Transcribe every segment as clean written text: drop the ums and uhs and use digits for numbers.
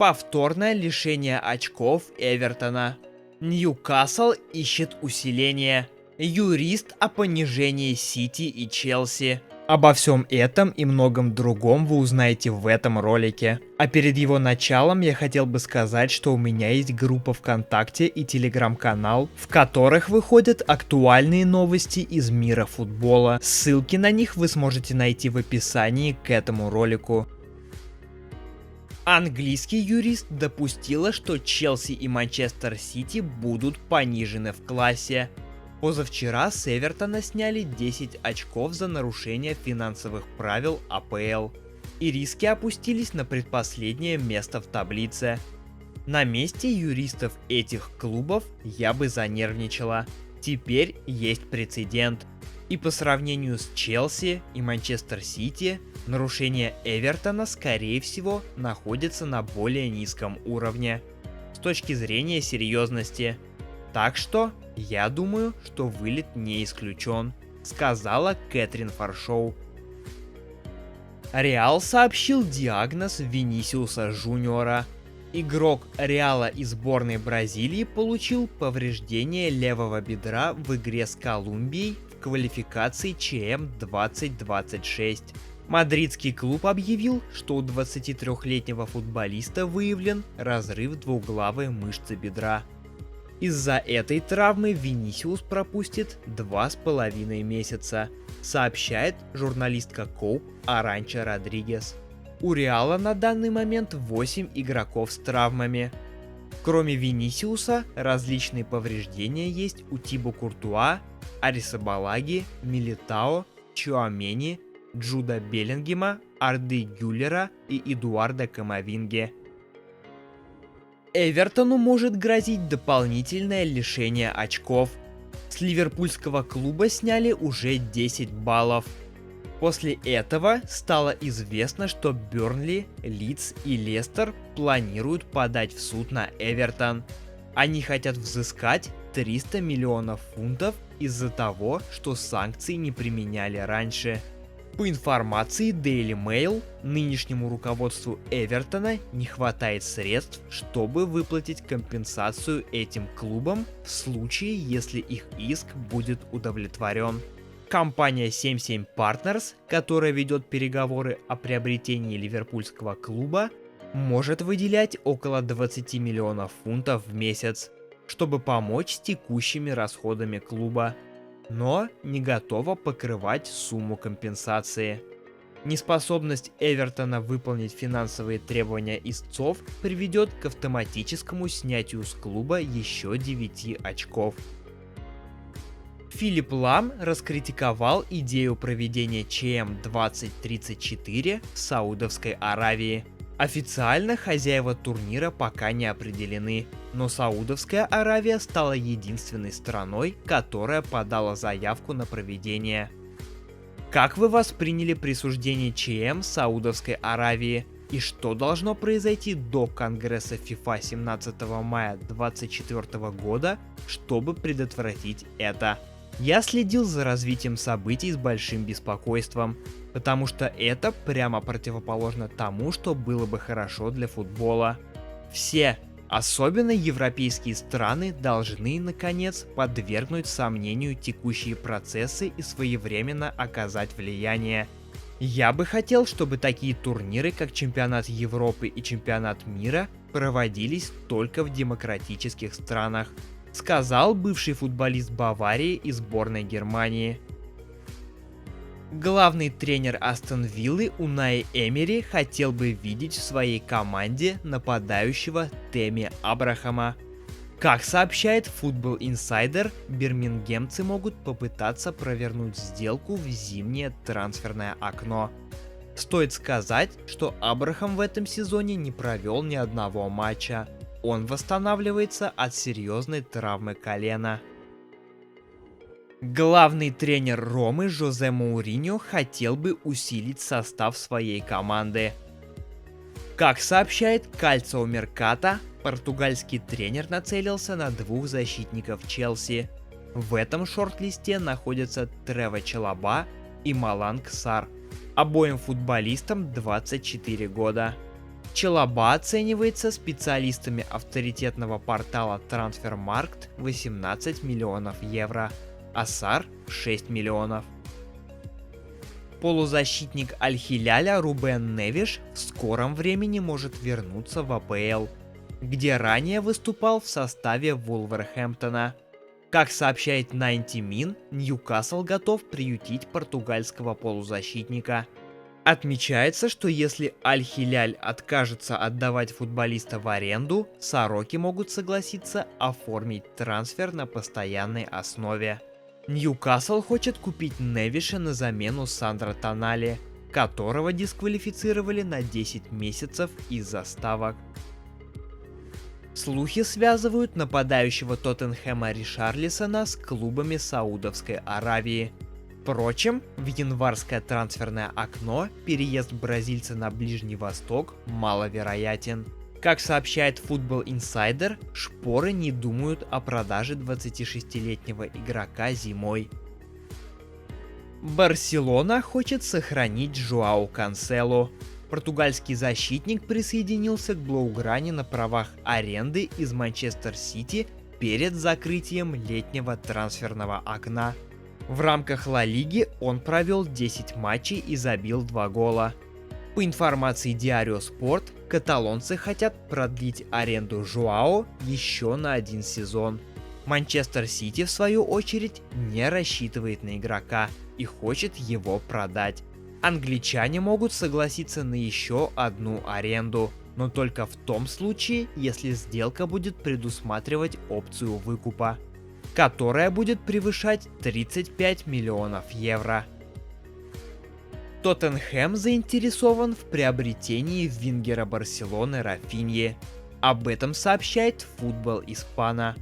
Повторное лишение очков Эвертона. Ньюкасл ищет усиление. Юрист о понижении Сити и Челси. Обо всем этом и многом другом вы узнаете в этом ролике. А перед его началом я хотел бы сказать, что у меня есть группа ВКонтакте и Телеграм-канал, в которых выходят актуальные новости из мира футбола. Ссылки на них вы сможете найти в описании к этому ролику. Английский юрист допустила, что Челси и Манчестер Сити будут понижены в классе. Позавчера с Эвертона сняли 10 очков за нарушение финансовых правил АПЛ. Ириски опустились на предпоследнее место в таблице. На месте юристов этих клубов я бы занервничала. Теперь есть прецедент. И по сравнению с Челси и Манчестер Сити, нарушение Эвертона, скорее всего, находится на более низком уровне с точки зрения серьезности. Так что, я думаю, что вылет не исключен, сказала Кэтрин Фаршоу. Реал сообщил диагноз Винисиуса Жуниора. Игрок Реала и сборной Бразилии получил повреждение левого бедра в игре с Колумбией в квалификации ЧМ 2026. Мадридский клуб объявил, что у 23-летнего футболиста выявлен разрыв двуглавой мышцы бедра. Из-за этой травмы Винисиус пропустит 2,5 месяца, сообщает журналистка Коуп Аранча Родригес. У Реала на данный момент 8 игроков с травмами. Кроме Винисиуса, различные повреждения есть у Тибо Куртуа, Арисабалаги, Милитао, Чуамени, Джуда Беллингема, Арды Гюллера и Эдуарда Камавинге. Эвертону может грозить дополнительное лишение очков. С ливерпульского клуба сняли уже 10 баллов. После этого стало известно, что Бернли, Лидс и Лестер планируют подать в суд на Эвертон. Они хотят взыскать 300 миллионов фунтов из-за того, что санкции не применяли раньше. По информации Daily Mail, нынешнему руководству Эвертона не хватает средств, чтобы выплатить компенсацию этим клубам в случае, если их иск будет удовлетворен. Компания 77 Partners, которая ведет переговоры о приобретении ливерпульского клуба, может выделять около 20 миллионов фунтов в месяц, чтобы помочь с текущими расходами клуба, но не готова покрывать сумму компенсации. Неспособность Эвертона выполнить финансовые требования истцов приведет к автоматическому снятию с клуба еще 9 очков. Филипп Лам раскритиковал идею проведения ЧМ 2034 в Саудовской Аравии. Официально хозяева турнира пока не определены, но Саудовская Аравия стала единственной страной, которая подала заявку на проведение. Как вы восприняли присуждение ЧМ Саудовской Аравии и что должно произойти до Конгресса FIFA 17 мая 2024 года, чтобы предотвратить это? Я следил за развитием событий с большим беспокойством, потому что это прямо противоположно тому, что было бы хорошо для футбола. Все, особенно европейские страны, должны, наконец, подвергнуть сомнению текущие процессы и своевременно оказать влияние. Я бы хотел, чтобы такие турниры, как Чемпионат Европы и Чемпионат мира, проводились только в демократических странах, сказал бывший футболист Баварии и сборной Германии. Главный тренер Астон Виллы Унаи Эмери хотел бы видеть в своей команде нападающего Теми Абрахама. Как сообщает Football Insider, бирмингемцы могут попытаться провернуть сделку в зимнее трансферное окно. Стоит сказать, что Абрахам в этом сезоне не провел ни одного матча. Он восстанавливается от серьезной травмы колена. Главный тренер Ромы Жозе Моуриньо хотел бы усилить состав своей команды. Как сообщает Calcio Mercato, португальский тренер нацелился на двух защитников Челси. В этом шорт-листе находятся Трево Чалоба и Маланг Сар. Обоим футболистам 24 года. Чалаба оценивается специалистами авторитетного портала Трансфермаркт 18 миллионов евро, а Сар 6 миллионов. Полузащитник Аль-Хиляля Рубен Невиш в скором времени может вернуться в АПЛ, где ранее выступал в составе Вулверхэмптона. Как сообщает 90 Min, Ньюкасл готов приютить португальского полузащитника. Отмечается, что если Аль-Хиляль откажется отдавать футболиста в аренду, сороки могут согласиться оформить трансфер на постоянной основе. Ньюкасл хочет купить Невиша на замену Сандро Тонали, которого дисквалифицировали на 10 месяцев из-за ставок. Слухи связывают нападающего Тоттенхэма Ришарлисона с клубами Саудовской Аравии. Впрочем, в январское трансферное окно переезд бразильца на Ближний Восток маловероятен. Как сообщает Football Insider, шпоры не думают о продаже 26-летнего игрока зимой. Барселона хочет сохранить Жоау Кансело. Португальский защитник присоединился к Блаугране на правах аренды из Манчестер Сити перед закрытием летнего трансферного окна. В рамках Ла Лиги он провел 10 матчей и забил 2 гола. По информации Diario Sport, каталонцы хотят продлить аренду Жоао еще на 1 сезон. Манчестер Сити, в свою очередь, не рассчитывает на игрока и хочет его продать. Англичане могут согласиться на еще одну аренду, но только в том случае, если сделка будет предусматривать опцию выкупа, которая будет превышать 35 миллионов евро. Тоттенхэм заинтересован в приобретении вингера Барселоны Рафиньи. Об этом сообщает Футбол Испана.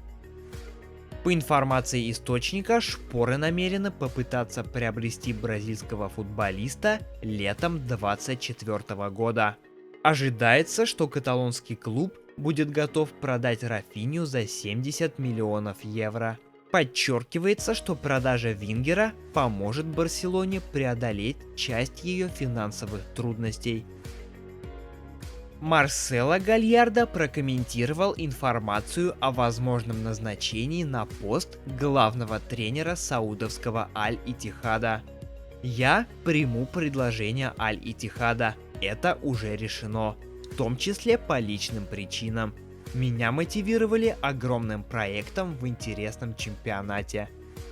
По информации источника, шпоры намерены попытаться приобрести бразильского футболиста летом 2024 года. Ожидается, что каталонский клуб будет готов продать Рафинью за 70 миллионов евро. Подчеркивается, что продажа вингера поможет Барселоне преодолеть часть ее финансовых трудностей. Марсело Гальярдо прокомментировал информацию о возможном назначении на пост главного тренера саудовского Аль-Иттихада. «Я приму предложение Аль-Иттихада, это уже решено, в том числе по личным причинам. Меня мотивировали огромным проектом в интересном чемпионате.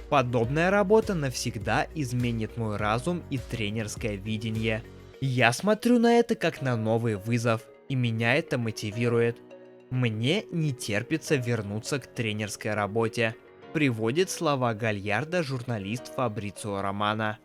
Подобная работа навсегда изменит мой разум и тренерское видение. Я смотрю на это как на новый вызов, и меня это мотивирует. Мне не терпится вернуться к тренерской работе», приводит слова Гальярдо журналист Фабрицио Романо.